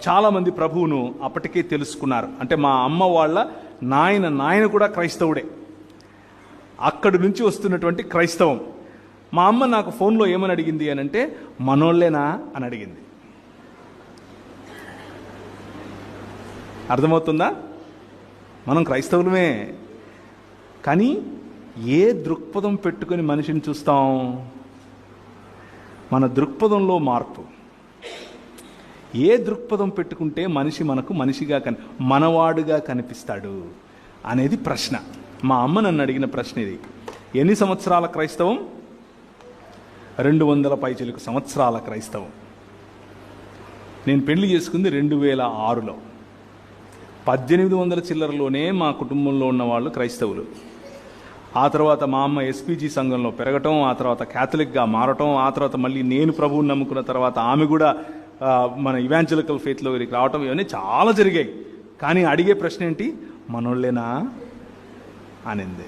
చాలామంది ప్రభువును అప్పటికే తెలుసుకున్నారు. అంటే మా అమ్మ వాళ్ళ నాయన కూడా క్రైస్తవుడే. అక్కడి నుంచి వస్తున్నటువంటి క్రైస్తవం. మా అమ్మ నాకు ఫోన్లో ఏమని అడిగింది అని అంటే, మనోళ్ళేనా అని అడిగింది. అర్థమవుతుందా? మనం క్రైస్తవులమే, కానీ ఏ దృక్పథం పెట్టుకొని మనిషిని చూస్తాం? మన దృక్పథంలో మార్పు. ఏ దృక్పథం పెట్టుకుంటే మనిషి మనకు మనిషిగా మనవాడుగా కనిపిస్తాడు అనేది ప్రశ్న. మా అమ్మ నన్ను అడిగిన ప్రశ్న ఇది. ఎన్ని సంవత్సరాల క్రైస్తవం? 200 పైచిలకు సంవత్సరాల క్రైస్తవం. నేను పెళ్లి చేసుకుంది 2006లో. 1800 చిల్లరలోనే మా కుటుంబంలో ఉన్న వాళ్ళు క్రైస్తవులు. ఆ తర్వాత మా అమ్మ ఎస్పీజీ సంఘంలో పెరగటం, ఆ తర్వాత క్యాథలిక్గా మారటం, ఆ తర్వాత మళ్ళీ నేను ప్రభువుని నమ్ముకున్న తర్వాత ఆమె కూడా మన ఇవాంజలికల్ ఫెయిత్లో రావటం, ఇవన్నీ చాలా జరిగాయి. కానీ అడిగే ప్రశ్న ఏంటి? మనోళ్ళేనా అనింది.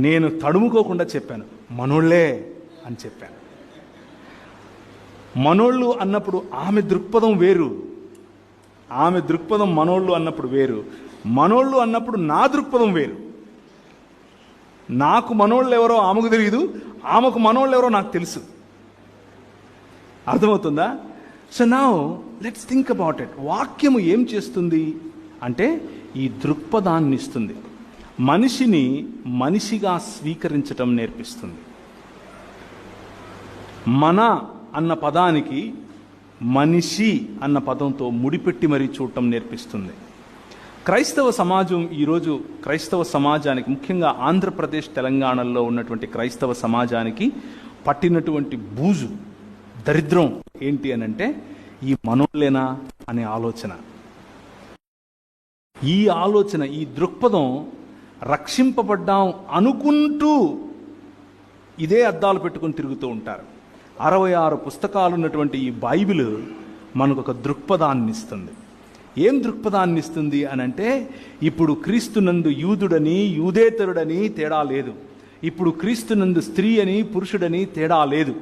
నేను తడుముకోకుండా చెప్పాను, మనోళ్ళే అని చెప్పాను. మనోళ్ళు అన్నప్పుడు ఆమె దృక్పథం వేరు. ఆమె దృక్పథం మనోళ్ళు అన్నప్పుడు వేరు. మనోళ్ళు అన్నప్పుడు నా దృక్పథం వేరు. నాకు మనోళ్ళు ఎవరో ఆమెకు తెలియదు, ఆమెకు మనోళ్ళు ఎవరో నాకు తెలుసు. అర్థమవుతుందా? So now let's think about it. వాక్యము ఏం చేస్తుంది అంటే ఈ దృక్పథాన్ని ఇస్తుంది. మనిషిని మనిషిగా స్వీకరించటం నేర్పిస్తుంది. మన అన్న పదానికి మనిషి అన్న పదంతో ముడిపెట్టి మరీ చూడటం నేర్పిస్తుంది. క్రైస్తవ సమాజం ఈరోజు క్రైస్తవ సమాజానికి, ముఖ్యంగా ఆంధ్రప్రదేశ్ తెలంగాణలో ఉన్నటువంటి క్రైస్తవ సమాజానికి పట్టినటువంటి బూజు, దరిద్రం ఏంటి అని అంటే ఈ మనోళ్ళేనా అనే ఆలోచన. ఈ ఆలోచన, ఈ దృక్పథం రక్షింపబడ్డాం అనుకుంటూ ఇదే అద్దాలు పెట్టుకుని తిరుగుతూ ఉంటారు. 66 పుస్తకాలు ఉన్నటువంటి ఈ బైబిల్ మనకు ఒక దృక్పథాన్ని ఇస్తుంది. ఏం దృక్పథాన్ని ఇస్తుంది అని అంటే, ఇప్పుడు క్రీస్తునందు యూదుడని యూదేతరుడని తేడా లేదు. ఇప్పుడు క్రీస్తునందు స్త్రీ అని పురుషుడని తేడా లేదు.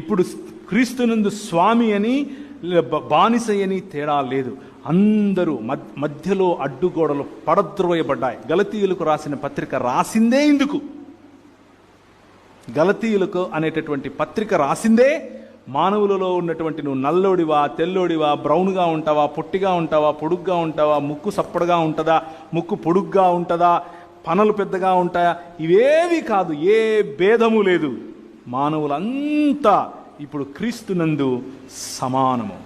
ఇప్పుడు క్రీస్తునందు స్వామి అని బానిస అని తేడా లేదు. అందరూ మధ్యలో అడ్డుగోడలు పడద్రోయబడ్డాయి. గలతీయులకు రాసిన పత్రిక రాసిందే ఇందుకు. గలతీయులకు అనేటటువంటి పత్రిక రాసిందే మానవులలో ఉన్నటువంటి, నువ్వు నల్లోడివా, తెల్లోడివా, బ్రౌన్గా ఉంటావా, పొట్టిగా ఉంటావా, పొడుగ్గా ఉంటావా, ముక్కు సప్పడుగా ఉంటుందా, ముక్కు పొడుగ్గా ఉంటుందా, పనలు పెద్దగా ఉంటాయా, ఇవేవి కాదు. ఏ భేదము లేదు. మానవులంతా ఇప్పుడు క్రీస్తునందు సమానము.